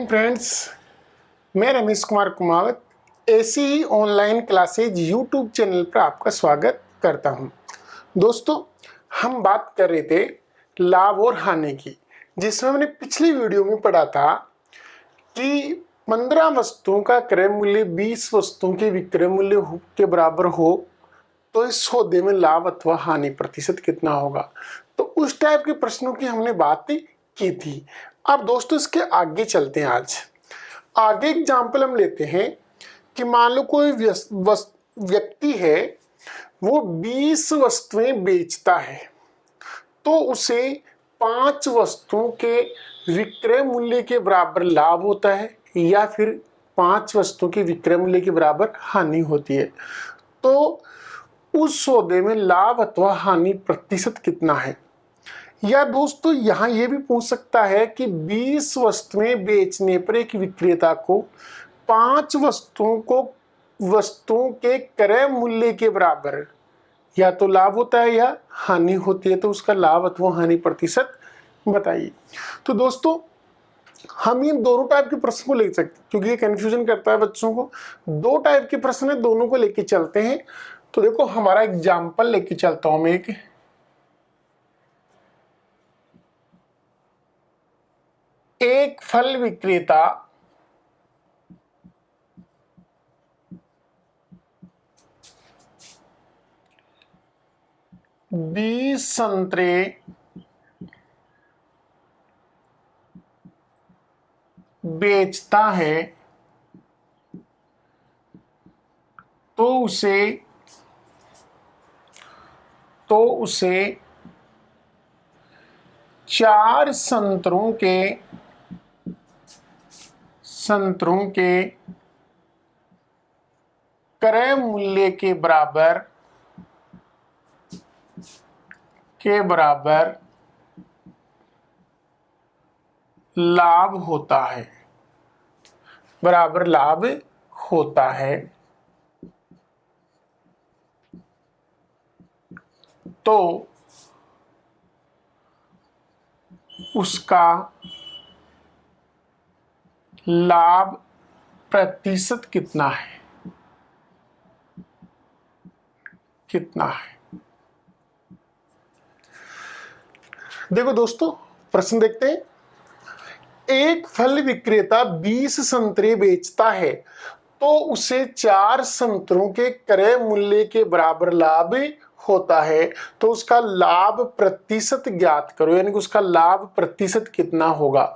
Morning friends, मैं रमेश कुमार कुमावत ऐसी ही online classes YouTube channel पर आपका स्वागत करता हूं। दोस्तों, हम बात कर रहे थे लाभ और हानि की, जिसमें हमने पिछली वीडियो में पढ़ा था कि 15 वस्तुओं का क्रय मूल्य 20 वस्तुओं के विक्रय मूल्य के बराबर हो तो इस सौदे में लाभ अथवा हानि प्रतिशत कितना होगा। तो उस टाइप के प्रश्नों की हमने बात की थी। अब दोस्तों इसके आगे चलते हैं। आज आगे एग्जाम्पल हम लेते हैं कि मान लो कोई व्यक्ति है, वो 20 वस्तुएं बेचता है तो उसे 5 वस्तुओं के विक्रय मूल्य के बराबर लाभ होता है या फिर 5 वस्तुओं के विक्रय मूल्य के बराबर हानि होती है। तो उस सौदे में लाभ अथवा हानि प्रतिशत कितना है। या दोस्तों यहाँ ये भी पूछ सकता है कि 20 वस्तुएं बेचने पर एक विक्रेता को 5 वस्तुओं के क्रय मूल्य के बराबर या तो लाभ होता है या हानि होती है, तो उसका लाभ अथवा हानि प्रतिशत बताइए। तो दोस्तों हम इन दोनों टाइप के प्रश्न को ले सकते हैं क्योंकि ये कंफ्यूजन करता है बच्चों को। दो टाइप के प्रश्न है, दोनों को लेके चलते हैं। तो देखो हमारा एग्जाम्पल लेके चलता हूं मैं। एक फल विक्रेता बीस संतरे बेचता है तो उसे 4 संतरों के क्रय मूल्य के बराबर लाभ होता है। तो उसका लाभ प्रतिशत कितना है। देखो दोस्तों प्रश्न देखते हैं। एक फल विक्रेता 20 संतरे बेचता है तो उसे 4 संतरों के क्रय मूल्य के बराबर लाभ होता है। तो उसका लाभ प्रतिशत ज्ञात करो, यानी कि उसका लाभ प्रतिशत कितना होगा।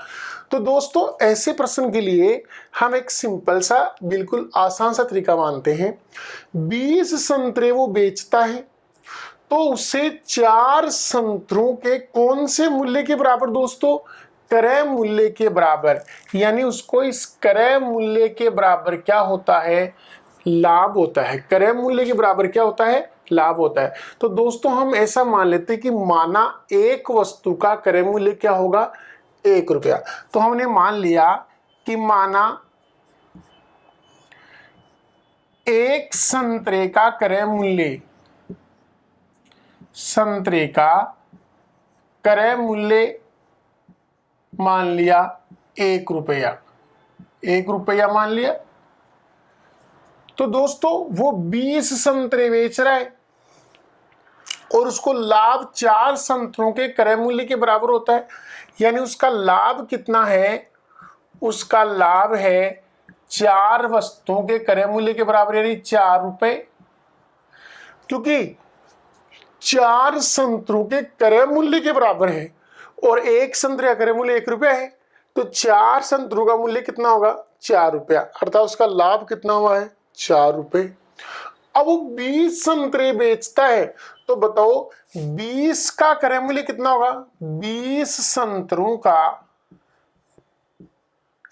तो दोस्तों ऐसे प्रश्न के लिए हम एक सिंपल सा बिल्कुल आसान सा तरीका मानते हैं। 20 संतरे वो बेचता है तो उसे 4 संतरों के कौन से मूल्य के बराबर दोस्तों, क्रय मूल्य के बराबर, यानी उसको इस क्रय मूल्य के बराबर क्या होता है, लाभ होता है। क्रय मूल्य के बराबर क्या होता है, लाभ होता है। तो दोस्तों हम ऐसा मान लेते हैं कि माना एक वस्तु का क्रय मूल्य क्या होगा, 1 रुपया। तो हमने मान लिया कि माना एक संतरे का क्रय मूल्य, मान लिया 1 रुपया, 1 रुपया मान लिया। तो दोस्तों वो 20 संतरे बेच रहा है और उसको लाभ 4 संतरों के क्रय मूल्य के बराबर होता है, यानी उसका लाभ कितना है, उसका लाभ है 4 वस्तुओं के क्रय मूल्य के बराबर, यानी 4 रुपए। क्योंकि 4 संतरों के क्रय मूल्य के बराबर है और एक संतरे का क्रय मूल्य 1 रुपया है, तो 4 संतरों का मूल्य कितना होगा, 4 रुपया, अर्थात उसका लाभ कितना हुआ है, 4 रुपए। अब वो 20 संतरे बेचता है तो बताओ 20 का क्रय मूल्य कितना होगा, 20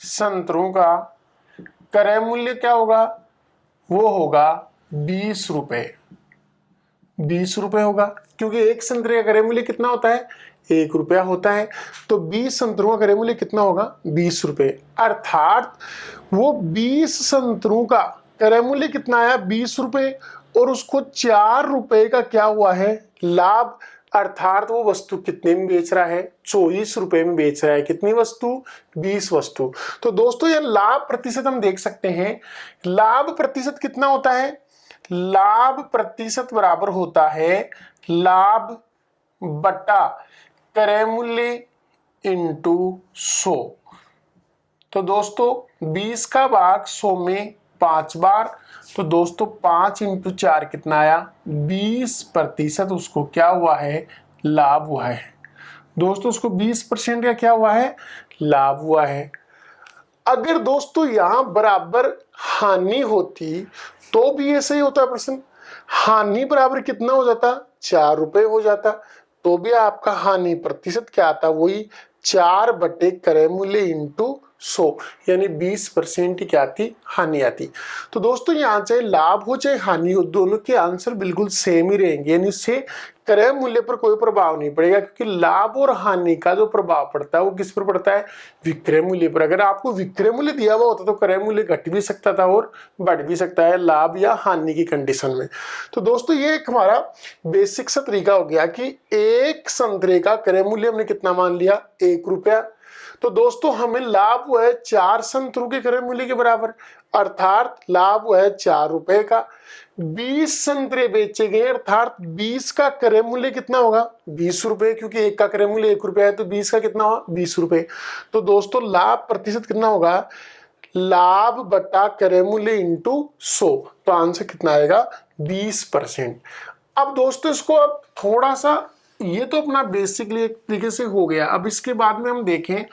संतरों का क्रय मूल्य क्या होगा, वो होगा 20 रुपए। 20 रुपए होगा क्योंकि एक संतरे का क्रय मूल्य कितना होता है, 1 रुपया होता है। तो 20 संतरों का क्रय मूल्य कितना होगा, 20 रुपए। अर्थात वो 20 संतरों का क्रय मूल्य कितना आया, 20 रुपए, और उसको 4 रुपए का क्या हुआ है, लाभ अर्थात वो वस्तु कितने में बेच रहा है, 24 रुपए में बेच रहा है। कितनी वस्तु, 20 वस्तु। तो दोस्तों ये लाभ प्रतिशत हम देख सकते हैं, लाभ प्रतिशत कितना होता है, लाभ प्रतिशत बराबर होता है लाभ बटा क्रय मूल्य इंटू 100। तो दोस्तों 20 का भाग 100 में 5 बार, तो दोस्तों 5 इंटू 4 कितना आया, 20% उसको क्या हुआ है, लाभ हुआ है। दोस्तों उसको 20% का क्या हुआ है, लाभ हुआ है। अगर दोस्तों यहां बराबर हानि होती तो भी ऐसा ही होता प्रश्न, हानि बराबर कितना हो जाता, 4 रुपए हो जाता, तो भी आपका हानि प्रतिशत क्या आता, वही 4 बटे क्रय मूल्य इंटू 100, यानी 20% क्या आती, हानि आती। तो दोस्तों यहाँ चाहे लाभ हो चाहे हानि हो, दोनों के आंसर बिल्कुल सेम ही रहेंगे, यानी उससे क्रय मूल्य पर कोई प्रभाव नहीं पड़ेगा, क्योंकि लाभ और हानि का जो प्रभाव पड़ता है वो किस पर पड़ता है, विक्रय मूल्य पर। अगर आपको विक्रय मूल्य दिया हुआ होता तो क्रय मूल्य घट भी सकता था और बढ़ भी सकता है लाभ या हानि की कंडीशन में। तो दोस्तों ये एक हमारा बेसिक सा तरीका हो गया कि एक संतरे का क्रय मूल्य हमने कितना मान लिया, 1 रुपया। तो दोस्तों हमें लाभ हुआ है 4 संतरों के क्रय मूल्य के बराबर, अर्थात लाभ हुआ है 4 रुपए का। 20 संतरे बेचे गए, अर्थात 20 का क्रय मूल्य कितना होगा, 20 रुपए, क्योंकि एक का क्रय मूल्य 1 रुपया है, तो 20 का कितना होगा, 20 रुपए। तो दोस्तों लाभ प्रतिशत कितना होगा, लाभ बटा क्रय मूल्य इंटू 100, तो आंसर कितना आएगा, 20%। अब दोस्तों इसको अब थोड़ा सा, ये तो अपना बेसिकली एक तरीके से हो गया। अब इसके बाद में हम देखें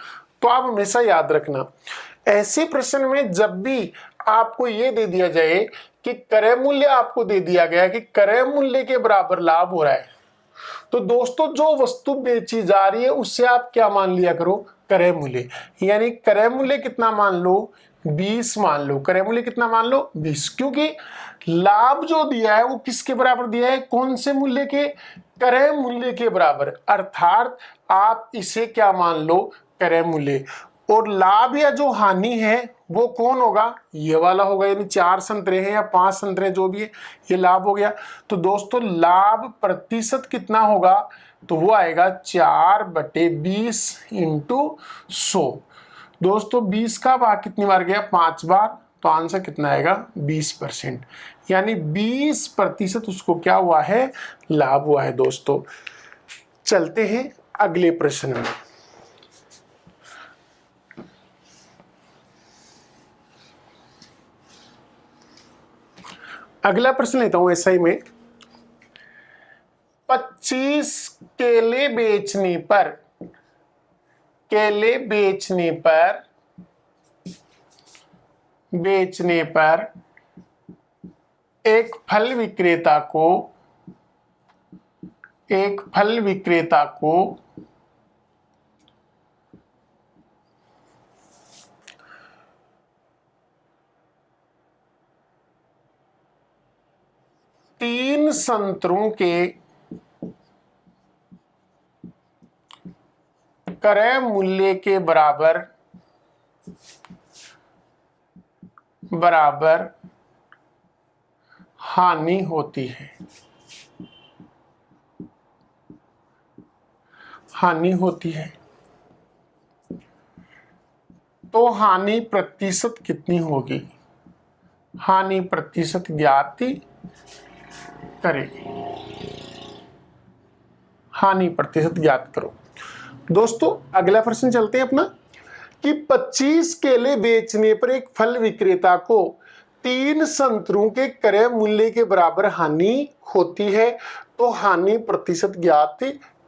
तो आप हमेशा याद रखना, ऐसे प्रश्न में जब भी आपको ये दे दिया जाए कि क्रय मूल्य आपको दे दिया गया कि क्रय मूल्य के बराबर लाभ हो रहा है, तो दोस्तों जो वस्तु बेची जा रही है उससे आप क्या मान लिया करो, क्रय मूल्य। यानी क्रय मूल्य कितना मान लो, 20 मान लो, क्रय मूल्य कितना मान लो, 20, क्योंकि लाभ जो दिया है वो किसके बराबर दिया है, कौन से मूल्य के, क्रय मूल्य के बराबर, अर्थात आप इसे क्या मान लो, क्रय मूल्य। और लाभ या जो हानि है वो कौन होगा, ये वाला होगा, यानी 4 संतरे हैं या 5 संतरे जो भी है, ये लाभ हो गया। तो दोस्तों लाभ प्रतिशत कितना होगा, तो वो आएगा 4 बटे 20 इंटू 100। दोस्तों 20 का भाग कितनी बार गया, 5 बार, तो आंसर कितना आएगा, 20%, यानी 20% उसको क्या हुआ है, लाभ हुआ है। दोस्तों चलते हैं अगले प्रश्न में। अगला प्रश्न लेता हूं एसआई में, 25 केले बेचने पर, केले बेचने पर एक फल विक्रेता को 3 संतरों के क्रय मूल्य के बराबर हानि होती है, तो हानि प्रतिशत कितनी होगी, हानि प्रतिशत ज्ञात करें, हानि प्रतिशत ज्ञात करो। दोस्तों अगला प्रश्न चलते हैं अपना कि 25 केले बेचने पर एक फल विक्रेता को 3 संतरों के क्रय मूल्य के बराबर हानि होती है, तो हानि प्रतिशत ज्ञात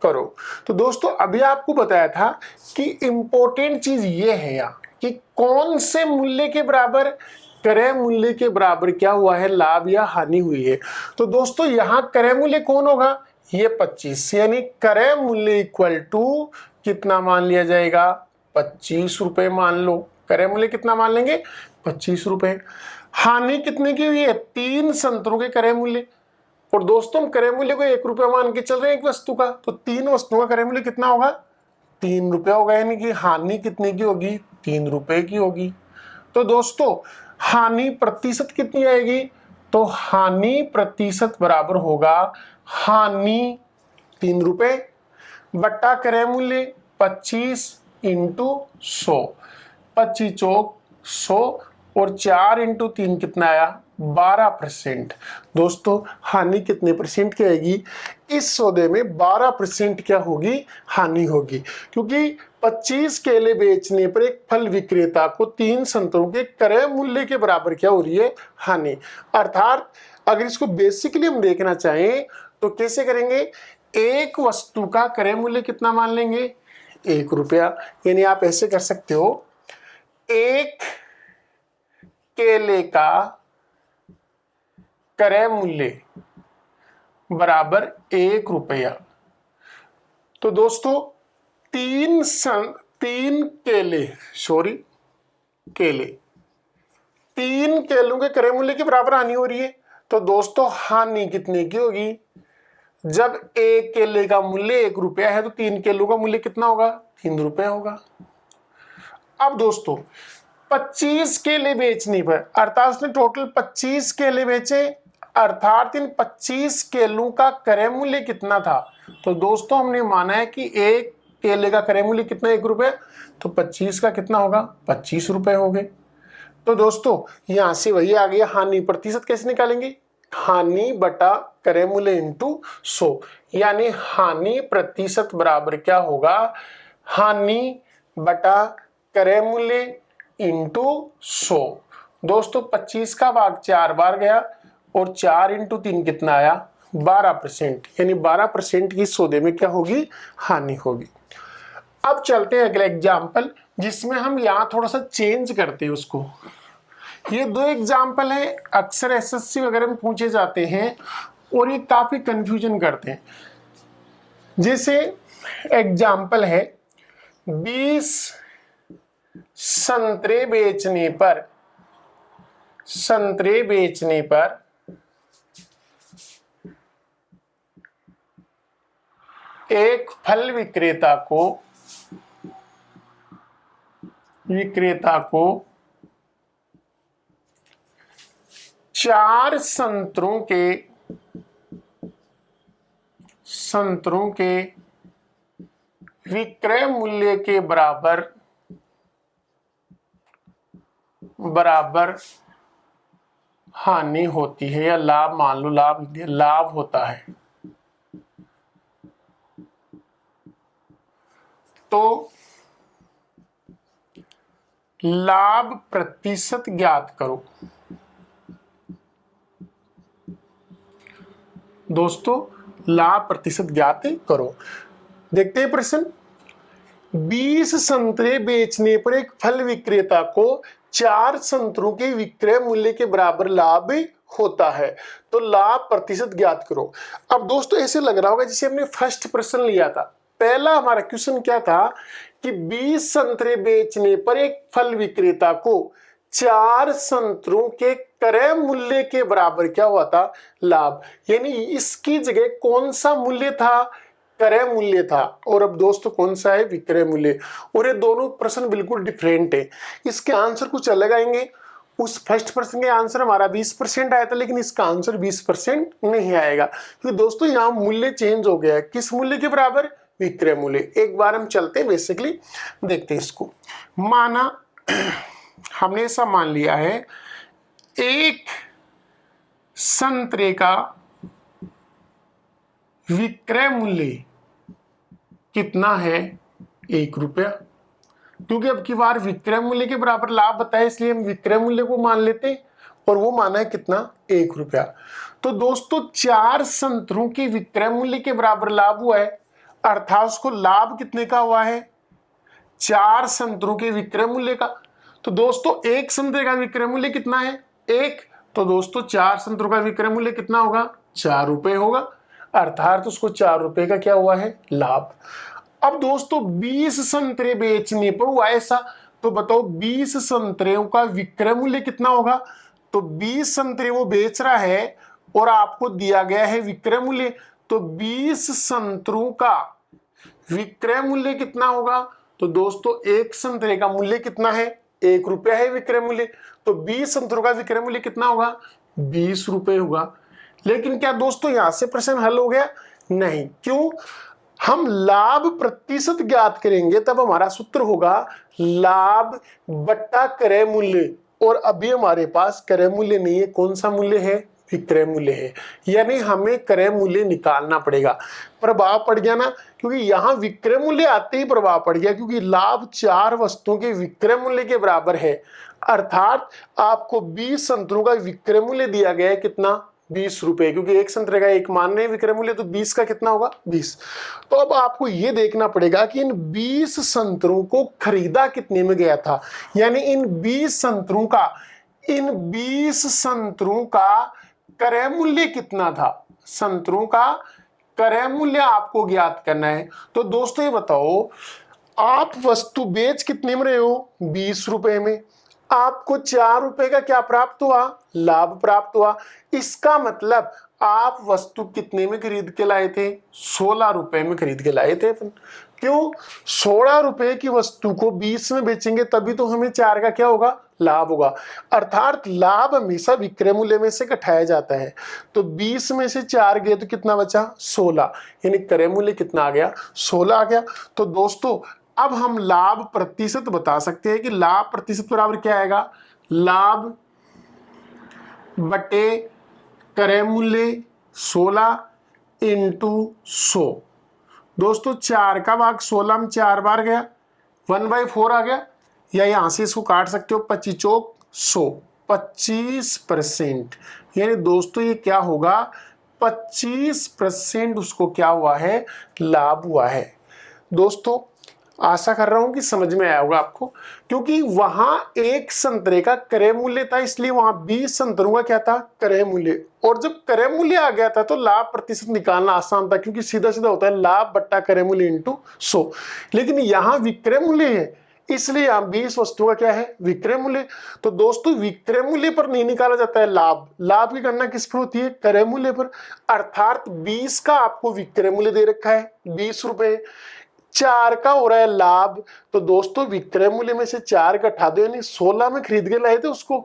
करो। तो दोस्तों अभी आपको बताया था कि इंपॉर्टेंट चीज ये है यहाँ कि कौन से मूल्य के बराबर, क्रय मूल्य के बराबर क्या हुआ है, लाभ या हानि हुई है। तो दोस्तों यहाँ क्रय मूल्य कौन होगा, ये 25, यानी क्रय मूल्य इक्वल टू कितना मान लिया जाएगा, 25 रुपए मान लो, क्रय मूल्य कितना मान लेंगे, 25 रुपए। हानि कितने की हुई है, 3 संतरों के क्रय मूल्य, और दोस्तों हम क्रय मूल्य को 1 रुपया मान के चल रहे हैं एक वस्तु का, तो 3 वस्तुओं का क्रय मूल्य कितना होगा, 3 रुपया होगा, यानी कि हानि कितने की होगी, 3 रुपए की होगी। तो दोस्तों हानि प्रतिशत कितनी आएगी, तो हानि प्रतिशत बराबर होगा हानि ₹3 बट्टा क्रय मूल्य 25 इंटू 100, 25 चौक 100 और 4 इंटू 3 कितना आया 12%। दोस्तों हानि कितने परसेंट की आएगी? इस सौदे में 12% क्या होगी? हानि होगी, क्योंकि 25 केले बेचने पर एक फल विक्रेता को 3 संतरों के क्रय मूल्य के बराबर क्या हो रही है? हानि। अर्थात अगर इसको बेसिकली हम देखना चाहें तो कैसे करेंगे? एक वस्तु का क्रय मूल्य कितना मान लेंगे? ₹1। यानी आप ऐसे कर सकते हो, एक केले का क्रय मूल्य बराबर ₹1। तो दोस्तों तीन केलों के क्रय मूल्य के बराबर हानि हो रही है। तो दोस्तों हानि कितने की होगी? जब एक केले का मूल्य ₹1 है तो 3 केलों का मूल्य कितना होगा? ₹3 होगा। अब दोस्तों 25 केले बेचने पर, अर्थात उसने टोटल 25 केले बेचे, अर्थात इन 25 केलों का क्रय मूल्य कितना था? तो दोस्तों हमने माना है कि एक केले का क्रय मूल्य कितना? ₹1, तो 25 का कितना होगा? ₹25 हो गए। तो दोस्तों यहां से वही आ गया, हानि प्रतिशत कैसे निकालेंगे? हानि बटा क्रय मूल्य इंटू 100, यानी हानि प्रतिशत बराबर क्या होगा? हानि बटा क्रय मूल्य इंटू 100। दोस्तों 25 का भाग 4 बार गया और 4 इंटू 3 कितना आया? 12%, यानी 12% की सौदे में क्या होगी? हानि होगी। अब चलते हैं अगला एग्जाम्पल, जिसमें हम यहाँ थोड़ा सा चेंज करते हैं उसको। ये 2 एग्जाम्पल है, अक्सर एसएससी वगैरह में पूछे जाते हैं और ये काफी कंफ्यूजन करते हैं। जैसे एग्जाम्पल है, 20 संतरे बेचने पर एक फल विक्रेता को 4 संतरों के विक्रय मूल्य के बराबर हानि होती है, या लाभ मान लो, लाभ होता है। तो लाभ प्रतिशत ज्ञात करो। दोस्तों लाभ प्रतिशत ज्ञात करो। देखते हैं प्रश्न। 20 संतरे बेचने पर एक फल विक्रेता को 4 संतरों के विक्रय मूल्य के बराबर लाभ होता है, तो लाभ प्रतिशत ज्ञात करो। अब दोस्तों ऐसे लग रहा होगा जैसे हमने फर्स्ट प्रश्न लिया था। पहला हमारा क्वेश्चन क्या था कि 20 संतरे बेचने पर एक फल विक्रेता को 4 संतरों के क्रय मूल्य के बराबर क्या हुआ था? लाभ। यानी इसकी जगह कौन सा मूल्य था? क्रय मूल्य था। और अब दोस्तों कौन सा है? विक्रय मूल्य। और ये दोनों प्रश्न बिल्कुल डिफरेंट है, इसके आंसर कुछ अलग आएंगे। उस फर्स्ट प्रश्न के आंसर हमारा 20% आया था, लेकिन इसका आंसर 20% नहीं आएगा, क्योंकि दोस्तों यहाँ मूल्य चेंज हो गया है। किस मूल्य के बराबर? विक्रय मूल्य। एक बार हम चलते हैं बेसिकली देखते हैं इसको। माना हमने ऐसा मान लिया है, एक संतरे का विक्रय मूल्य कितना है? ₹1। क्योंकि अब की बार विक्रय मूल्य के बराबर लाभ बताया, इसलिए हम विक्रय मूल्य को मान लेते हैं, और वो माना है कितना? ₹1। तो दोस्तों 4 संतरों के विक्रय मूल्य के बराबर लाभ हुआ है, अर्थात उसको लाभ कितने का हुआ है? 4 संतरों के विक्रय मूल्य का। तो दोस्तों एक संतरे का विक्रय मूल्य कितना है? 1। तो दोस्तों 4 संतरों का विक्रय मूल्य कितना होगा? ₹4 होगा, अर्थात उसको ₹4 का क्या हुआ है? लाभ। अब दोस्तों 20 संतरे बेचने पर हुआ ऐसा, तो बताओ 20 संतरों का विक्रय मूल्य कितना होगा? तो 20 संतरे वो बेच रहा है और आपको दिया गया है विक्रय मूल्य, तो 20 संतरों का विक्रय मूल्य कितना होगा? तो दोस्तों एक संतरे का मूल्य कितना है? ₹1 है विक्रय मूल्य, तो 20 संतरों का विक्रय मूल्य कितना होगा? ₹20 होगा। लेकिन क्या दोस्तों यहां से प्रश्न हल हो गया? नहीं। क्यों? हम लाभ प्रतिशत ज्ञात करेंगे तब हमारा सूत्र होगा लाभ बट्टा क्रय मूल्य, और अभी हमारे पास क्रय मूल्य नहीं है। कौन सा मूल्य है? विक्रय मूल्य है, यानी हमें क्रय मूल्य निकालना पड़ेगा। प्रभाव पड़ गया ना, क्योंकि यहां विक्रय मूल्य आते ही प्रभाव पड़ गया, क्योंकि लाभ 4 वस्तुओं के विक्रय मूल्य के बराबर है। अर्थात आपको 20 संतरों का विक्रय मूल्य दिया गया है, कितना? 20 रुपए, क्योंकि एक संतरे का एक मान रहे हैं विक्रय मूल्य, तो 20 का कितना होगा? 20। तो अब आपको यह देखना पड़ेगा कि इन 20 संतरों को खरीदा कितने में गया था, यानी इन 20 संतरों का क्रय मूल्य कितना था। संतरों का क्रय मूल्य आपको ज्ञात करना है। तो दोस्तों ये बताओ, आप वस्तु बेच कितने में रहे हो? 20 रुपए में। आपको 4 रुपए का क्या प्राप्त हुआ? लाभ प्राप्त हुआ। इसका मतलब आप वस्तु कितने में खरीद के लाए थे? 16 रुपए में खरीद के लाए थे। क्यों? 16 रुपए की वस्तु को 20 में बेचेंगे तभी तो हमें 4 का क्या होगा? लाभ होगा। अर्थात लाभ हमेशा विक्रय मूल्य में से घटाया जाता है। तो 20 में से 4 गए तो कितना बचा? 16, यानी क्रय मूल्य कितना आ गया? 16 आ गया। तो दोस्तों अब हम लाभ प्रतिशत बता सकते हैं कि लाभ प्रतिशत बराबर क्या आएगा? लाभ बटे क्रय मूल्य 16 इंटू 100। दोस्तों 4 का भाग 16 में 4 बार गया, 1/4 आ गया, या यहां से इसको काट सकते हो, 25 चौक 100, 25%। यानी दोस्तों ये क्या होगा? 25% उसको क्या हुआ है? लाभ हुआ है। दोस्तों आशा कर रहा हूं कि समझ में आया होगा आपको, क्योंकि वहां एक संतरे का क्रय मूल्य था, इसलिए वहां 20 संतरों का क्या था? क्रय मूल्य। और जब क्रय मूल्य आ गया था तो लाभ प्रतिशत निकालना आसान था, क्योंकि सीधा सीधा होता है लाभ बट्टा क्रय मूल्य इंटू 100। लेकिन यहां विक्रय मूल्य है, इसलिए यहां 20 वस्तुओं का क्या है? विक्रय मूल्य। तो दोस्तों विक्रय मूल्य पर नहीं निकाला जाता है लाभ। लाभ की गणना किस पर होती है? क्रय मूल्य पर। अर्थात 20 का आपको विक्रय मूल्य दे रखा है 20 रुपए, 4 का हो रहा है लाभ। तो दोस्तों विक्रय मूल्य में से 4 का हटा दो, यानी 16 में खरीद के लाए थे उसको,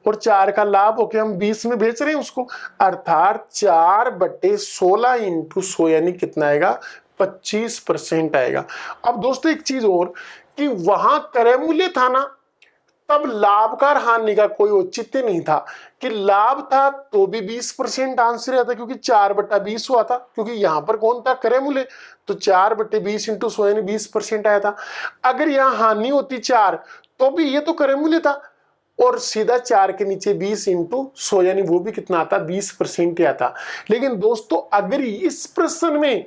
और 4 का लाभ होके हम 20 में बेच रहे हैं उसको। अर्थात 4/16 इंटू 100, यानी कितना आएगा? 25% आएगा। अब दोस्तों एक चीज और, कि वहां क्रय मूल्य था ना, तब लाभ का हानि का कोई औचित्य नहीं था। कि लाभ था तो भी 20% आंसर आता, क्योंकि 4/20 हुआ था, क्योंकि यहां पर कौन था? क्रय मूल्य। तो 4/20 इंटू 100 यानी 20% आया था। अगर यहां हानि होती 4, तो भी ये तो क्रय मूल्य था, और सीधा 4 के नीचे 20 इंटू 100, यानी वो भी कितना आता? 20% ही आता। लेकिन दोस्तों अगर इस प्रश्न में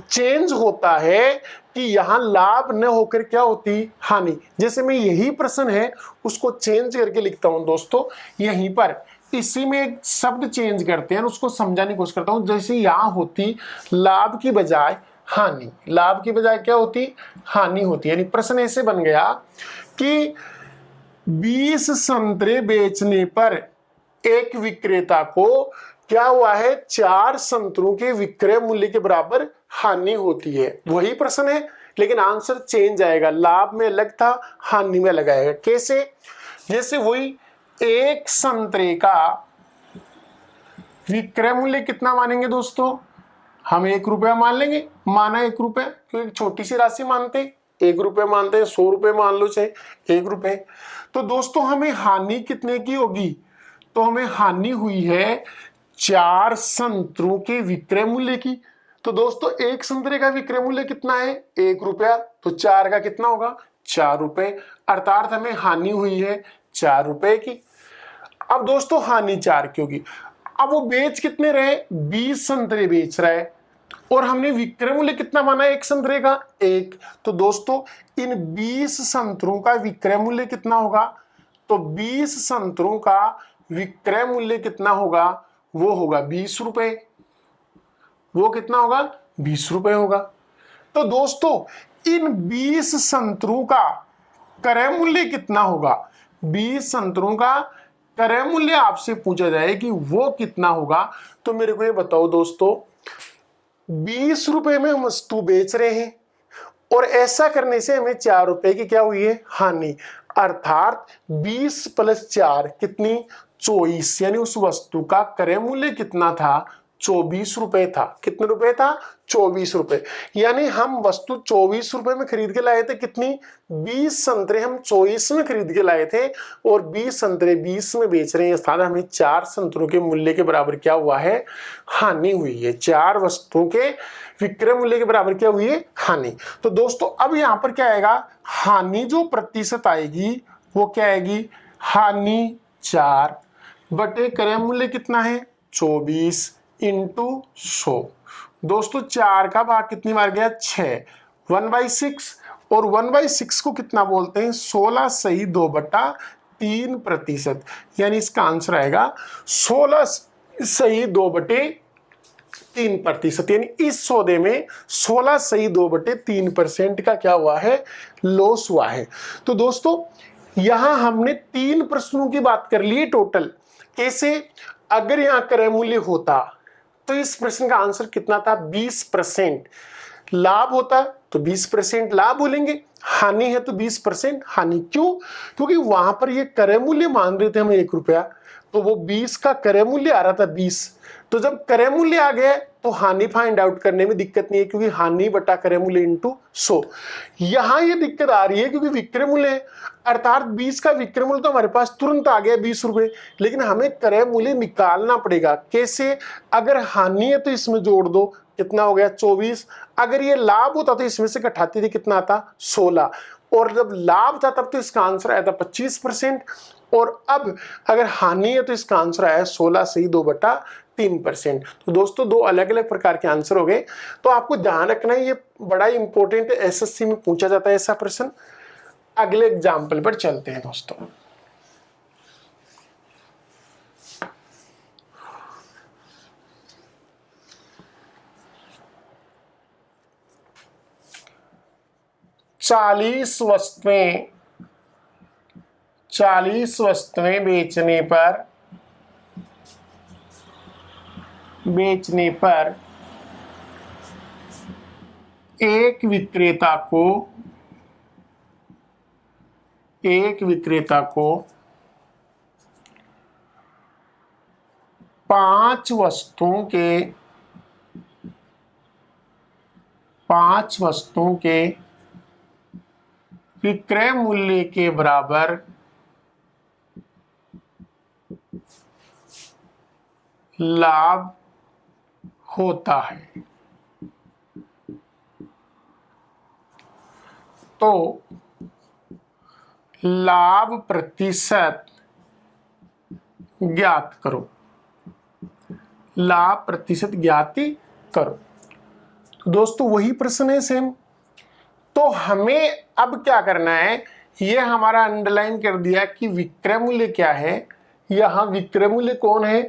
चेंज होता है कि यहां लाभ न होकर क्या होती? हानि। जैसे मैं यही प्रश्न है उसको चेंज करके लिखता हूं दोस्तों, यहीं पर इसी में एक शब्द चेंज करते हैं, उसको समझाने की कोशिश करता हूं। जैसे यहां होती लाभ की बजाय हानि, लाभ की बजाय क्या होती? हानि होती। यानी प्रश्न ऐसे बन गया कि 20 संतरे बेचने पर एक विक्रेता को क्या हुआ है? 4 संतरों के विक्रय मूल्य के बराबर हानि होती है। वही प्रश्न है, लेकिन आंसर चेंज आएगा। लाभ में अलग था, हानि में अलग आएगा। कैसे? जैसे वही एक संतरे का विक्रय मूल्य कितना मानेंगे दोस्तों? हम 1 रुपया मान लेंगे। माना 1 रुपया, क्योंकि छोटी सी राशि मानते, 1 रुपये मानते हैं, 100 रुपये मान लो चाहे 1 रुपये। तो दोस्तों हमें हानि कितने की होगी? तो हमें हानि हुई है 4 संतरों के विक्रय मूल्य की। तो दोस्तों एक संतरे का विक्रय मूल्य कितना है? 1 रुपया। तो 4 का कितना होगा? 4 रुपए। अर्थात हमें हानि हुई है 4 रुपए की। अब दोस्तों हानि 4 की होगी। अब वो बेच कितने रहे? 20 संतरे बेच रहा है, और हमने विक्रय मूल्य कितना माना है एक संतरे का? 1। तो दोस्तों इन 20 संतरों का विक्रय मूल्य कितना होगा? तो 20 संतरों का विक्रय मूल्य कितना होगा? वो होगा 20 रुपए। वो कितना होगा? 20 रुपए होगा। तो दोस्तों इन 20 संतरों का क्रय मूल्य कितना होगा? 20 संतरों का क्रय मूल्य आपसे पूछा जाए कि वो कितना होगा, तो मेरे को ये बताओ दोस्तों, 20 रुपए में हम वस्तु बेच रहे हैं, और ऐसा करने से हमें 4 रुपए की क्या हुई है? हानि। अर्थात 20 + 4 कितनी? 24। यानी उस वस्तु का क्रय मूल्य कितना था? 24 रुपए था। कितने रुपए था? 24 रुपए। यानी हम वस्तु 24 रुपए में खरीद के लाए थे। कितनी? 20 संतरे हम 24 में खरीद के लाए थे और 20 संतरे 20 में बेच रहे हैं। साथ हमें 4 संतरों के मूल्य के बराबर क्या हुआ है? हानि हुई है। 4 वस्तुओं के विक्रय मूल्य के बराबर क्या हुई है? हानि। तो दोस्तों अब यहां पर क्या आएगा? हानि जो प्रतिशत आएगी वो क्या आएगी? हानि 4 बटे क्रय मूल्य कितना है? 24 इंटू 100। दोस्तों 4 का भाग कितनी बार गया? 6। 1/6 और 1/6 को कितना बोलते हैं? 16 सही 2/3%। यानी इसका आंसर आएगा 16 सही 2/3%। यानी इस सौदे में 16 सही 2/3% का क्या हुआ है? लॉस हुआ है। तो दोस्तों यहां हमने 3 प्रश्नों की बात कर ली टोटल। कैसे? अगर यहां क्रय मूल्य होता तो इस प्रश्न का आंसर कितना था? 20%। लाभ होता तो 20% लाभ बोलेंगे, हानि है तो 20% हानि। क्यों? क्योंकि वहां पर ये क्रय मूल्य मान रहे थे हम 1 रुपया, तो वो 20 का क्रय मूल्य आ रहा था 20। तो जब क्रय मूल्य आ गया तो हानि फाइंड आउट करने में दिक्कत नहीं है, क्योंकि हानि बटा क्रय मूल्य इंटू 100। यहां ये दिक्कत आ रही है क्योंकि विक्रय मूल्य है, अर्थात 20 का विक्रय मूल्य तो हमारे पास तुरंत आ गया 20 रुपए, लेकिन हमें क्रय मूल्य निकालना पड़ेगा। कैसे? अगर हानि है तो इसमें जोड़ दो, कितना हो गया? 24। अगर ये लाभ होता तो इसमें से घटाते थे, कितना आता? 16। और जब लाभ था तब तो इसका आंसर आया था 25%। और अब अगर हानि है तो इसका आंसर आया 16 सही 2/3%। तो दोस्तों 2 अलग अलग प्रकार के आंसर हो गए। तो आपको ध्यान रखना है, ये बड़ा इंपॉर्टेंट है, एसएससी में पूछा जाता है ऐसा प्रश्न। अगले एग्जाम्पल पर चलते हैं दोस्तों। चालीस वस्तुएं बेचने पर एक विक्रेता को 5 वस्तुओं के विक्रय मूल्य के बराबर लाभ होता है। तो लाभ प्रतिशत ज्ञात करो। लाभ प्रतिशत ज्ञात करो। दोस्तों वही प्रश्न है सेम। तो हमें अब क्या करना है? ये हमारा अंडरलाइन कर दिया कि विक्रय मूल्य क्या है। यहां विक्रय मूल्य कौन है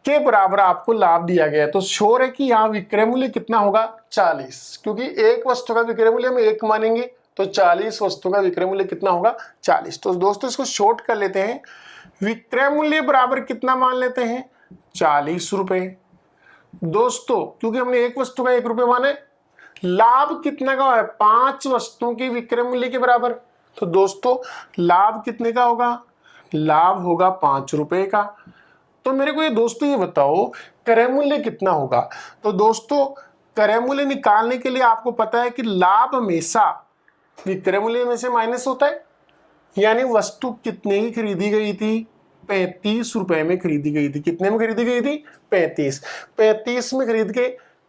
के बराबर आपको लाभ दिया गया है। तो श्योर है कि यहाँ विक्रय मूल्य कितना होगा? 40, क्योंकि एक वस्तु का विक्रय मूल्य हम 1 मानेंगे, तो 40 वस्तु का विक्रय मूल्य कितना होगा? 40। तो दोस्तों इसको शॉर्ट कर लेते हैं। विक्रय मूल्य बराबर कितना मान लेते हैं? 40 रुपए। दोस्तों क्योंकि हमने एक वस्तु का 1 रुपये माना है, लाभ कितने का है? 5 वस्तुओं के विक्रय मूल्य के बराबर। तो दोस्तों लाभ कितने का होगा? लाभ होगा 5 रुपए का। तो मेरे को ये दोस्तों ये बताओ क्रय मूल्य कितना होगा? तो दोस्तों क्रय मूल्य निकालने के लिए आपको पता है कि लाभ हमेशा विक्रय मूल्य में से माइनस होता है। यानी वस्तु कितने की खरीदी गई थी? 35 रुपए में खरीदी गई थी। कितने में खरीदी गई थी? 35 में खरीद के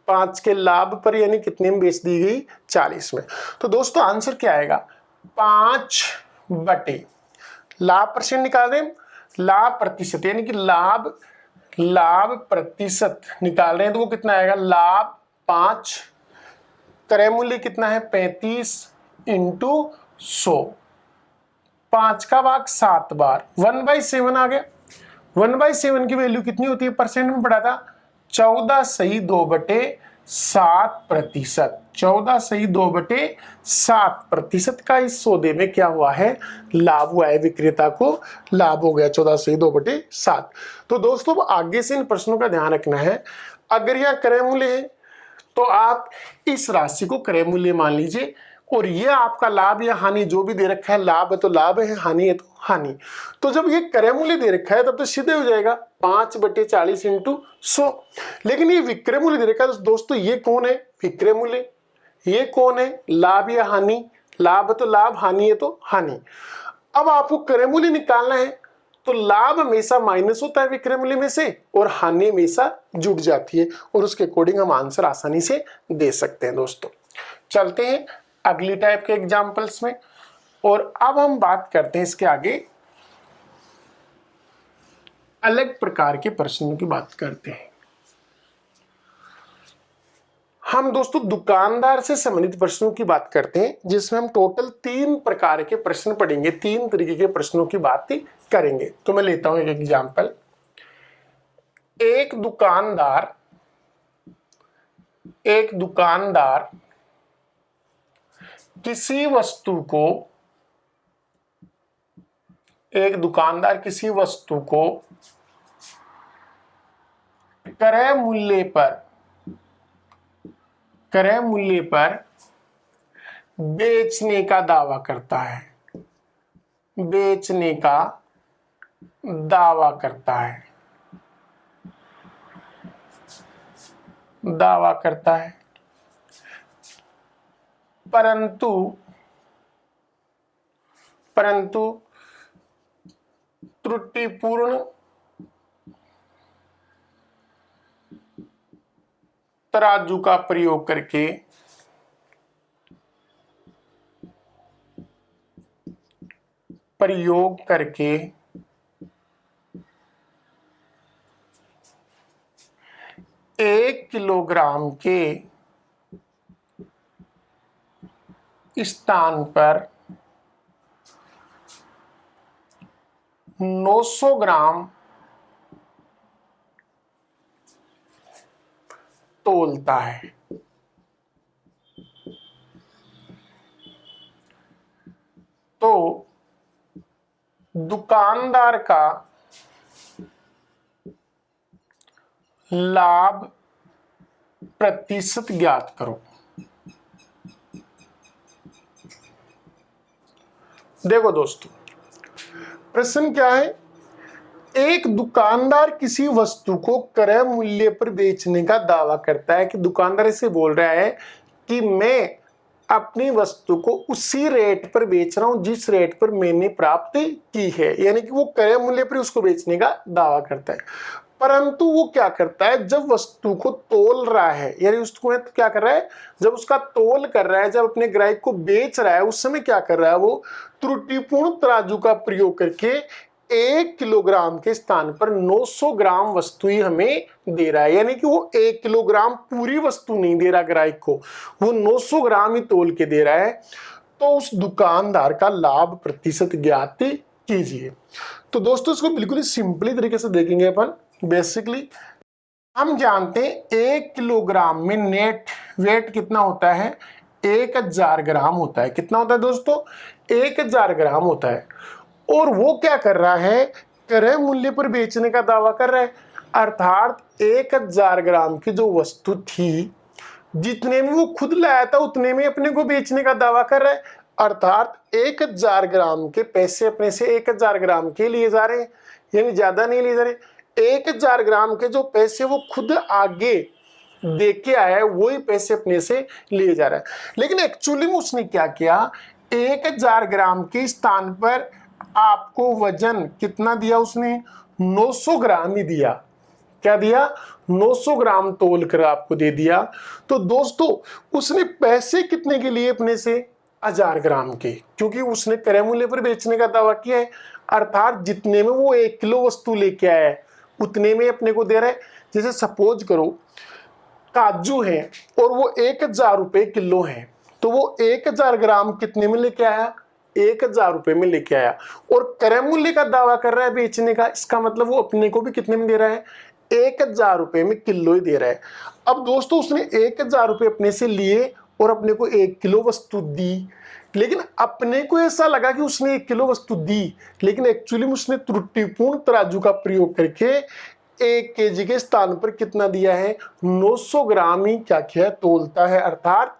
5 के लाभ पर यानी कितने में बेच दी गई? 40 में। तो दोस्तों आंसर क्या आएगा? 5 बटे लाभ परसेंट निकाल दें, लाभ प्रतिशत, यानी कि लाभ प्रतिशत निकाल रहे हैं तो वो कितना आएगा? लाभ 5, क्रय मूल्य कितना है? 35 इंटू 100। 5 का भाग 7 बार, 1/7 आ गया। 1/7 की वैल्यू कितनी होती है? परसेंट में पढ़ा था 14 सही 2/7%। 14 सही 2/7% का इस सौदे में क्या हुआ है? लाभ हुआ है। विक्रेता को लाभ हो गया 14 सही 2/7। तो दोस्तों आगे से इन प्रश्नों का ध्यान रखना है। अगर यह क्रय मूल्य है तो आप इस राशि को क्रय मूल्य मान लीजिए, और यह आपका लाभ या हानि जो भी दे रखा है, लाभ है तो लाभ है, हानि है तो हानि। तो जब ये क्रय मूल्य दे रखा है तब तो सीधे हो जाएगा 5/40 × 100। लेकिन ये विक्रय मूल्य दे रखा है तो दोस्तों ये कौन है? विक्रय मूल्य। ये कौन है? लाभ या हानि? लाभ तो लाभ, हानि है तो हानि। अब आपको क्रय मूल्य निकालना है तो लाभ हमेशा माइनस होता है विक्रय मूल्य में से और हानि हमेशा जुड़ जाती है, और उसके अकॉर्डिंग हम आंसर आसानी से दे सकते हैं। दोस्तों चलते हैं अगली टाइप के एग्जाम्पल्स में, और अब हम बात करते हैं इसके आगे अलग प्रकार के प्रश्नों की बात करते हैं। हम दोस्तों दुकानदार से संबंधित प्रश्नों की बात करते हैं, जिसमें हम टोटल 3 प्रकार के प्रश्न पढ़ेंगे, 3 तरीके के प्रश्नों की बात करेंगे। तो मैं लेता हूं एक एग्जाम्पल। एक दुकानदार किसी वस्तु को क्रय मूल्य पर बेचने का दावा करता है। परंतु त्रुटिपूर्ण तराजू का प्रयोग करके एक किलोग्राम के स्थान पर 900 ग्राम तोलता है। तो दुकानदार का लाभ प्रतिशत ज्ञात करो। देखो दोस्तों, प्रश्न क्या है? एक दुकानदार किसी वस्तु को क्रय मूल्य पर बेचने का दावा करता है कि दुकानदार इसे बोल रहा है कि मैं अपनी वस्तु को उसी रेट पर बेच रहा हूं जिस रेट पर मैंने प्राप्त की है, यानी कि वो क्रय मूल्य पर उसको बेचने का दावा करता है। परंतु वो क्या करता है, जब वस्तु को तोल रहा है, यानी उसको क्या कर रहा है, जब उसका तोल कर रहा है, जब अपने ग्राहक को बेच रहा है, उस समय क्या कर रहा है, वो त्रुटिपूर्ण तराजू का प्रयोग करके 1 किलोग्राम के स्थान पर 900 ग्राम वस्तु ही हमें दे रहा है। यानी कि वो 1 किलोग्राम पूरी वस्तु नहीं दे रहा ग्राहक को, वो 900 ग्राम ही तोल के दे रहा है। तो उस दुकानदार का लाभ प्रतिशत ज्ञात कीजिए। तो दोस्तों इसको बिल्कुल सिंपली तरीके से देखेंगे अपन। बेसिकली हम जानते हैं 1 किलोग्राम में नेट वेट कितना होता है, 1000 ग्राम होता है। कितना होता है दोस्तों? 1000 ग्राम होता है। और वो क्या कर रहा है, क्रय मूल्य पर बेचने का दावा कर रहा है, अर्थात 1000 ग्राम की जो वस्तु थी, जितने में वो खुद लाया था उतने में अपने को बेचने का दावा कर रहा है। अर्थात 1000 ग्राम के पैसे अपने से 1000 ग्राम के लिए जा रहे हैं, यानी ज्यादा नहीं लिए जा रहे। 1000 ग्राम के जो पैसे वो खुद आगे दे के आया है, वही पैसे अपने से लिए जा रहा है। लेकिन एक्चुअली में उसने क्या किया, 1000 ग्राम के स्थान पर आपको वजन कितना दिया उसने, 900 ग्राम ही दिया। क्या दिया? 900 ग्राम तोल कर आपको दे दिया। तो दोस्तों उसने पैसे कितने के लिए अपने से, 1000 ग्राम के, क्योंकि उसने क्रय मूल्य पर बेचने का दावा किया है। अर्थात जितने में वो 1 किलो वस्तु लेके आया है उतने में अपने को दे रहा है। जैसे सपोज करो काजू है और वो 1000 रुपए किलो है, तो वो 1000 ग्राम कितने में लेके आया, 1000 रुपए में लेके आया, और क्रय मूल्य का दावा कर रहा है बेचने का। इसका मतलब वो अपने को भी कितने में दे रहा है, 1000 रुपए में किलो ही दे रहा है। अब दोस्तों उसने 1000 रुपए अपने से लिए और अपने को 1 किलो वस्तु दी, लेकिन अपने को ऐसा लगा कि उसने 1 किलो वस्तु दी, लेकिन एक्चुअली में उसने त्रुटिपूर्ण तराजू का प्रयोग करके 1 केजी के स्थान पर कितना दिया है, 900 ग्राम ही क्या किया, तोलता है। अर्थात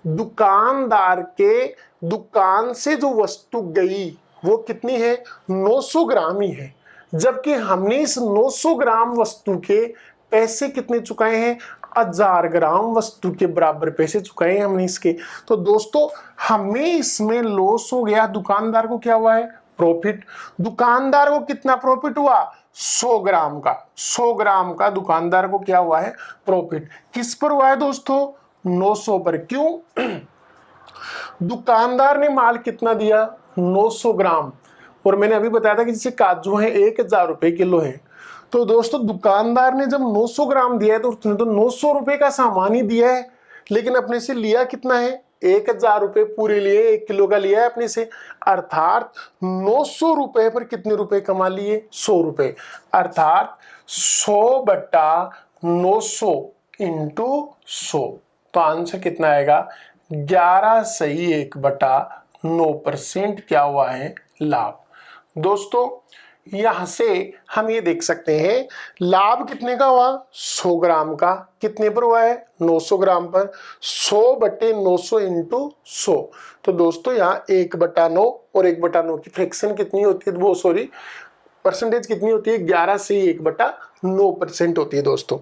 दुकानदार के दुकान से जो वस्तु गई वो कितनी है, 900 ग्राम ही है, जबकि हमने इस 900 ग्राम वस्तु के पैसे कितने चुकाए हैं, 1000 ग्राम वस्तु के बराबर पैसे चुकाए हैं हमने इसके। तो दोस्तों हमें इसमें लॉस हो गया, दुकानदार को क्या हुआ है, प्रॉफिट। दुकानदार को कितना प्रॉफिट हुआ, 100 ग्राम का, 100 ग्राम का दुकानदार को क्या हुआ है, प्रॉफिट। किस पर हुआ है दोस्तों, 900 पर। क्यों, दुकानदार ने माल कितना दिया, 900 ग्राम, और मैंने अभी बताया था कि जैसे काजू है 1000 रुपए किलो है, तो दोस्तों दुकानदार ने जब 900 ग्राम दिया है तो उसने तो 900 रुपए का सामान ही दिया है, लेकिन अपने से लिया कितना है, 1000 रुपए पूरे लिए, 1 किलो का लिया है अपने से, अर्थात 900 रुपए पर कितने रुपए कमा लिए, 100 रुपए, अर्थात 100 बटा 900 इंटू 100, तो आंसर कितना आएगा, 11 सही 1/9% क्या हुआ है, लाभ। दोस्तों यहां से हम ये देख सकते हैं लाभ कितने का हुआ, 100 ग्राम का, कितने पर हुआ है, 900 ग्राम पर, 100 बटे 900 इंटू 100। तो दोस्तों यहाँ 1/9 और 1/9 की फ्रैक्शन कितनी होती है, वो सॉरी परसेंटेज कितनी होती है, 11 से 1/9% होती है दोस्तों।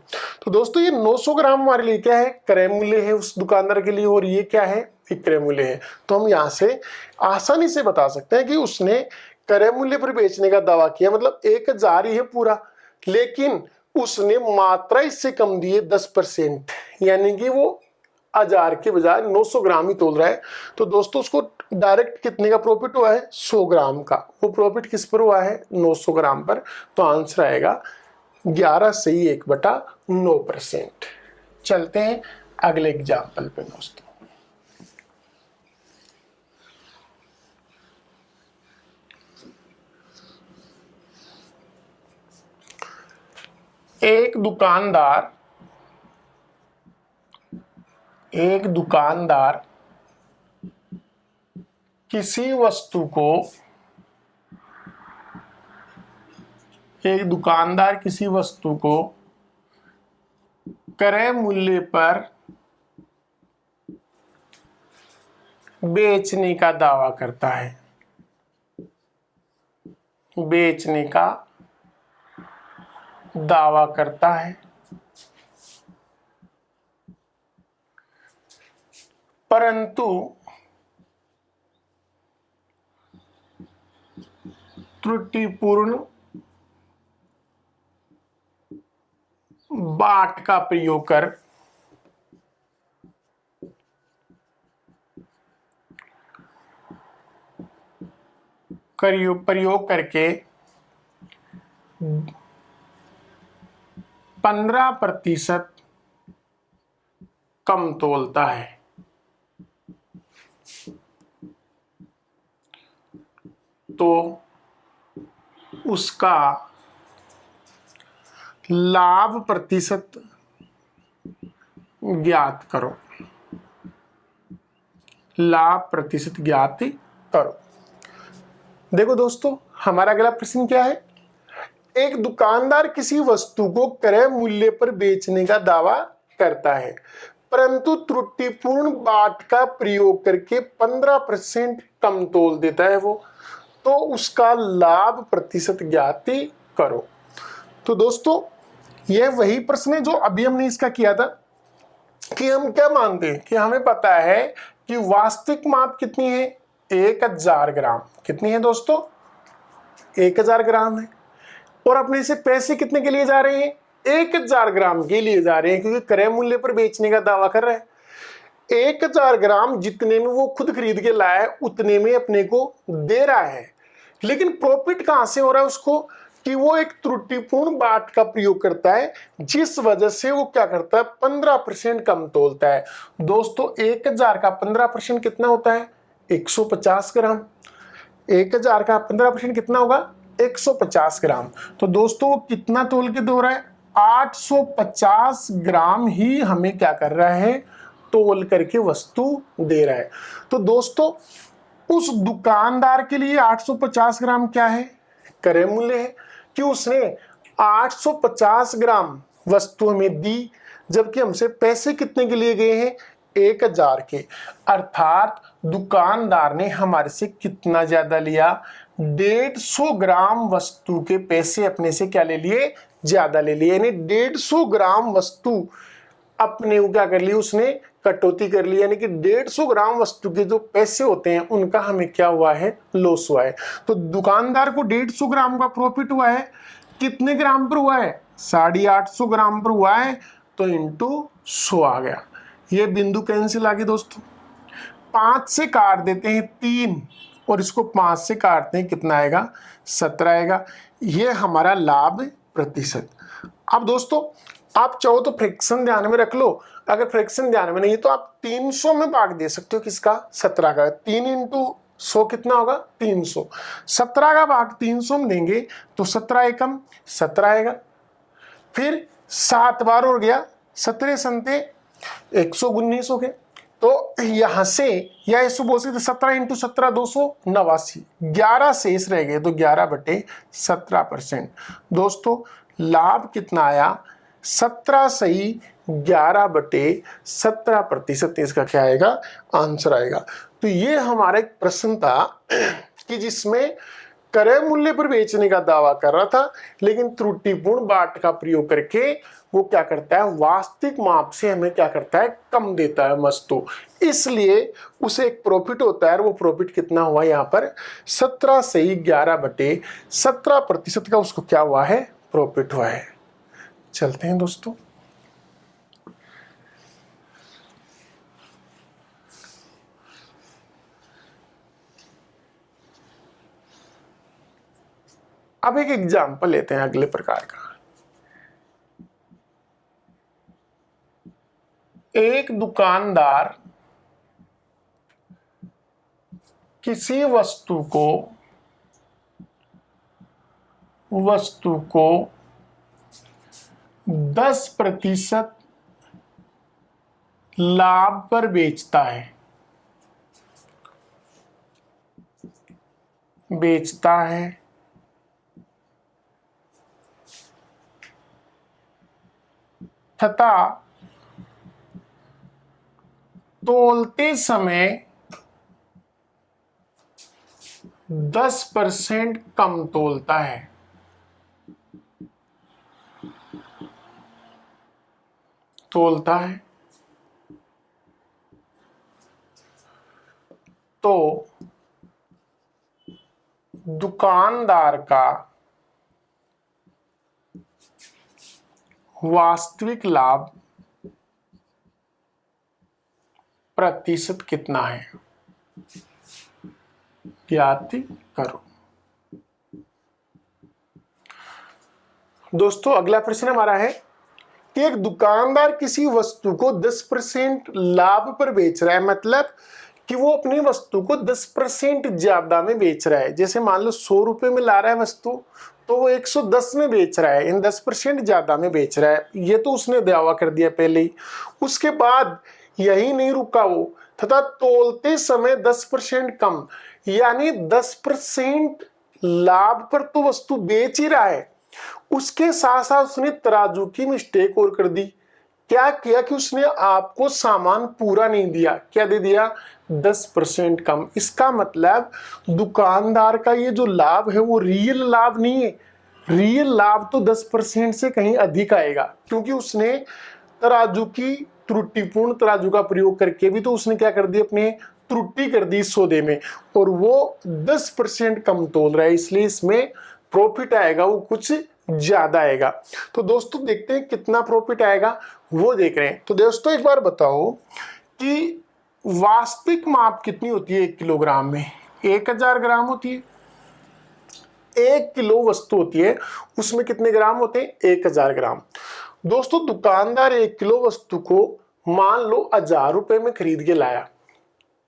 तो दोस्तों ये 900 ग्राम हमारे लिए क्या है, क्रय मूल्य है उस दुकानदार के लिए, और ये क्या है, विक्रय मूल्य है। तो हम यहाँ से आसानी से बता सकते हैं कि उसने क्रय मूल्य पर बेचने का दावा किया, मतलब 1000 ही है पूरा, लेकिन उसने मात्रा इससे कम दी है 10%, यानी कि वो 1000 के बजाय 900 ग्राम ही तोल रहा है। तो दोस्तों उसको डायरेक्ट कितने का प्रॉफिट हुआ है, 100 ग्राम का, वो प्रॉफिट किस पर हुआ है, 900 ग्राम पर। तो आंसर आएगा 11 सही 1/9%। चलते हैं अगले एग्जाम्पल पे दोस्तों। एक दुकानदार किसी वस्तु को क्रय मूल्य पर बेचने का दावा करता है, परंतु त्रुटिपूर्ण बाट का प्रयोग करके 15% कम तोलता है, तो उसका लाभ प्रतिशत ज्ञात करो, देखो दोस्तों हमारा अगला प्रश्न क्या है, एक दुकानदार किसी वस्तु को क्रय मूल्य पर बेचने का दावा करता है, परंतु त्रुटिपूर्ण बाट का प्रयोग करके 15% कम तोल देता है वो, तो उसका लाभ प्रतिशत ज्ञात करो। तो दोस्तों यह वही प्रश्न है जो अभी हमने इसका किया था, कि हम क्या मानते हैं कि हमें पता है कि वास्तविक माप कितनी है, 1000 ग्राम, कितनी है दोस्तों, 1000 ग्राम है, और अपने से पैसे कितने के लिए जा रहे हैं, 1000 ग्राम के लिए जा रहे हैं, क्योंकि क्रय मूल्य पर बेचने का दावा कर रहा है। 1000 ग्राम जितने में वो खुद खरीद के लाया है उतने में अपने को दे रहा है, लेकिन प्रॉफिट कहां से हो रहा है उसको, कि वो एक त्रुटिपूर्ण बाट का प्रयोग करता है, जिस वजह से वो क्या करता है, 15% कम तोलता है। दोस्तों 1000 का 15% कितना होता है, 150 ग्राम। 1000 का 15% कितना होगा, 150 ग्राम। तो दोस्तों वो कितना तोल के दे रहा है, 850 ग्राम ही हमें क्या कर रहा है, तोल करके वस्तु दे रहा है। तो दोस्तों उस दुकानदार के लिए 850 ग्राम क्या है, क्रय मूल्य है, कि उसने 850 ग्राम वस्तु हमें दी, जबकि हमसे पैसे कितने के लिए गए हैं, 1000 के, अर्थात दुकानदार ने हमारे से कितना ज्यादा लिया, 150 ग्राम वस्तु के पैसे अपने से क्या ले लिए, ज्यादा ले लिए, यानी 150 ग्राम वस्तु अपने को क्या कर ली, उसने कटौती कर ली, यानी कि 150 ग्राम वस्तु के जो पैसे होते हैं उनका हमें क्या हुआ है, लॉस हुआ है। तो दुकानदार को 150 ग्राम का प्रॉफिट हुआ है, कितने ग्राम पर हुआ है, 850 ग्राम पर हुआ है, तो इंटू 100 आ गया। ये बिंदु कैंसिल आ गए दोस्तों। 5 से काट देते हैं 3 और इसको 5 से काटते हैं, कितना आएगा, 17 आएगा। ये हमारा लाभ प्रतिशत। अब दोस्तों आप चाहो तो फ्रैक्शन ध्यान में रख लो, अगर फ्रैक्शन ध्यान में नहीं है तो आप 300 में भाग दे सकते हो, किसका, 17 का। 3 इंटू 100 कितना होगा, 300। 17 का भाग 300 में देंगे तो 17 एकम 17 आएगा। फिर 7 बार हो गया, 17 संते 119 हो गए। तो यहां से या इसको बोल सकते 17 इंटू 17 289, 11 शेष रह गए, तो 11/17%। दोस्तों लाभ कितना आया, 17 सही 11/17%, इसका क्या आएगा, आंसर आएगा। तो ये हमारा एक प्रश्न था कि जिसमें क्रय मूल्य पर बेचने का दावा कर रहा था, लेकिन त्रुटिपूर्ण बाट का प्रयोग करके वो क्या करता है, वास्तविक माप से हमें क्या करता है, कम देता है वस्तु, इसलिए उसे एक प्रॉफिट होता है। वो प्रॉफिट कितना हुआ यहाँ पर, 17 सही 11/17% का उसको क्या हुआ है, प्रॉफिट हुआ है। चलते हैं दोस्तों, अब एक एग्जाम्पल लेते हैं अगले प्रकार का। एक दुकानदार किसी वस्तु को 10% लाभ पर बेचता है तथा तोलते समय 10% कम तोलता है। तो दुकानदार का वास्तविक लाभ प्रतिशत कितना है, ज्ञात करो। दोस्तों अगला प्रश्न हमारा है कि एक दुकानदार किसी वस्तु को 10% लाभ पर बेच रहा है, मतलब कि वो अपनी वस्तु को 10% ज्यादा में बेच रहा है। जैसे मान लो 100 रुपए में ला रहा है वस्तु, तो वो 110 में बेच रहा है, इन 10% ज्यादा में बेच रहा है। ये तो उसने दावा कर दिया पहले ही। उसके बाद यही नहीं रुका वो, तथा तोलते समय 10% कम, यानी 10% लाभ पर तो वस्तु बेच ही रहा है, उसके साथ साथ उसने तराजू की मिस्टेक और कर दी। क्या किया कि उसने आपको सामान पूरा नहीं दिया, क्या दे दिया, 10% कम। इसका मतलब दुकानदार का ये जो लाभ है वो रियल लाभ नहीं है, रियल लाभ तो 10% से कहीं अधिक आएगा, क्योंकि उसने तराजू की त्रुटिपूर्ण तराजू का प्रयोग करके भी तो उसने क्या कर दी, अपने त्रुटि कर दी सौदे में, और वो 10% कम तोल रहा है, इसलिए इसमें प्रॉफिट आएगा वो कुछ ज्यादा आएगा। तो दोस्तों देखते हैं कितना प्रॉफिट आएगा, वो देख रहे हैं। तो दोस्तों एक बार बताओ कि वास्तविक माप कितनी होती है 1 किलोग्राम में, 1000 ग्राम होती है। 1 किलो वस्तु होती है, उसमें कितने ग्राम होते हैं, 1000 ग्राम। दोस्तों दुकानदार 1 किलो वस्तु को मान लो 1000 रुपए में खरीद के लाया,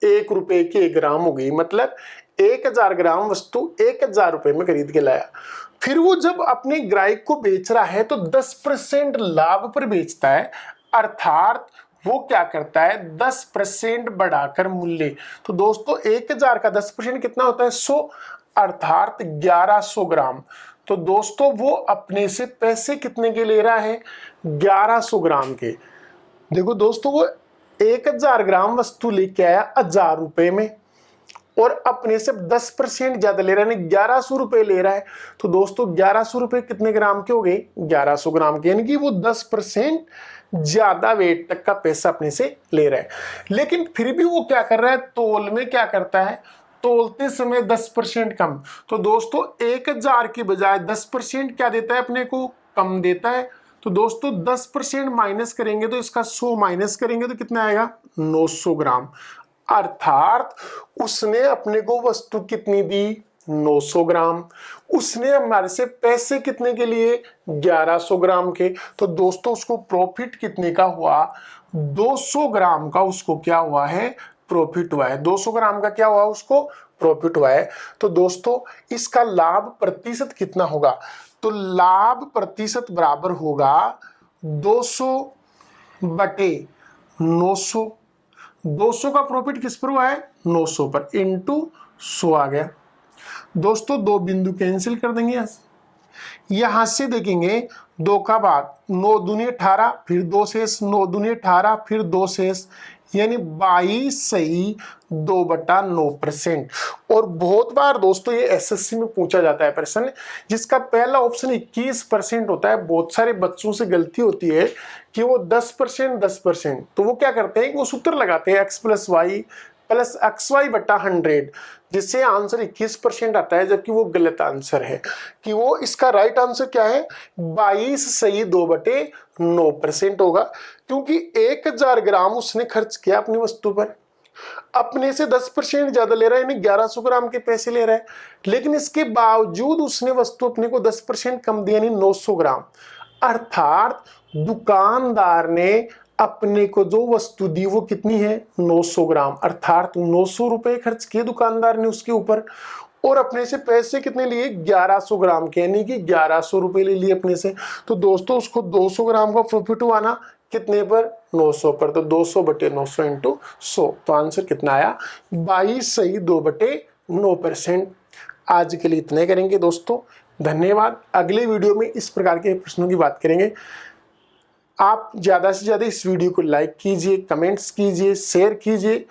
1 रुपए की 1 ग्राम हो गई, मतलब 1000 ग्राम वस्तु 1000 रुपए में खरीद के लाया। फिर वो जब अपने ग्राहक को बेच रहा है तो 10% लाभ पर बेचता है, अर्थात वो क्या करता है, 10% बढ़ाकर मूल्य। तो दोस्तों 1000 का 10% कितना होता है, 100, अर्थात 1100 ग्राम। तो दोस्तों वो अपने से पैसे कितने के ले रहा है, 1100 ग्राम के। देखो दोस्तों वो 1000 ग्राम वस्तु लेके आया 1000 रुपए में, और अपने से 10% ज्यादा ले रहा है, यानी 1100 रुपए ले रहा है। तो दोस्तों 1100 रुपए कितने ग्राम के हो गए? 1100 ग्राम के, यानी कि वो 10% ज्यादा वेट तक का पैसा अपने से ले रहा है। लेकिन फिर भी वो क्या कर रहा है, तोल में क्या करता है, तोलते समय 10% कम। तो दोस्तों 1000 की बजाय 10% क्या देता है अपने को, कम देता है। तो दोस्तों 10% माइनस करेंगे तो इसका 100 माइनस करेंगे तो कितना आएगा, 900 ग्राम। अर्थात उसने अपने को वस्तु कितनी दी, 900 ग्राम। उसने हमारे से पैसे कितने के लिए, 1100 ग्राम के। तो दोस्तों उसको प्रॉफिट कितने का हुआ, 200 ग्राम का उसको क्या हुआ है, प्रॉफिट हुआ है। 200 ग्राम का क्या हुआ, उसको प्रॉफिट हुआ है। तो दोस्तों इसका लाभ प्रतिशत कितना होगा, तो लाभ प्रतिशत बराबर होगा 200 बटे 900। 200 का प्रॉफिट किस पर हुआ है, 900 पर, इंटू 100 आ गया। दोस्तों दो बिंदु कैंसिल कर देंगे, यहां से देखेंगे 2 का भाग 9 दूनी 18, फिर 2 शेष, 9 दूनी 18, फिर 2 शेष, यानी 22 सही 2/9%। और बहुत बार दोस्तों ये एसएससी में पूछा जाता है प्रश्न, जिसका पहला ऑप्शन 21% होता है। बहुत सारे बच्चों से गलती होती है कि वो 10%, तो वो क्या करते हैं कि वो सूत्र लगाते हैं x + y + xy/100, जिससे आंसर 21% आता है, जबकि वो गलत आंसर है। कि वो इसका राइट आंसर क्या है, 22 सही 2/9% होगा, क्योंकि 1000 ग्राम उसने खर्च किया अपनी वस्तु पर, अपने से 10% ज्यादा ले रहा है, यानी 1100 ग्राम के पैसे ले रहा है। लेकिन इसके बावजूद उसने वस्तु अपने को 10% कम दी, यानी 900 ग्राम। अर्थात दुकानदार ने अपने को जो वस्तु दी वो कितनी है, 900 ग्राम। अर्थात 900 रुपए खर्च किए दुकानदार ने उसके ऊपर, और अपने से पैसे कितने लिए, 1100 ग्राम के, यानी कि 1100 रुपए ले लिए अपने से। तो दोस्तों उसको 200 ग्राम का प्रॉफिट हुआ ना, कितने पर, 900 पर। तो 200 बटे 900 इंटू 100, तो आंसर कितना आया, 22 सही 2/9%। आज के लिए इतने करेंगे दोस्तों, धन्यवाद। अगले वीडियो में इस प्रकार के प्रश्नों की बात करेंगे। आप ज़्यादा से ज़्यादा इस वीडियो को लाइक कीजिए, कमेंट्स कीजिए, शेयर कीजिए,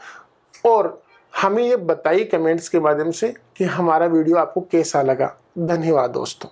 और हमें ये बताइए कमेंट्स के माध्यम से कि हमारा वीडियो आपको कैसा लगा। धन्यवाद दोस्तों।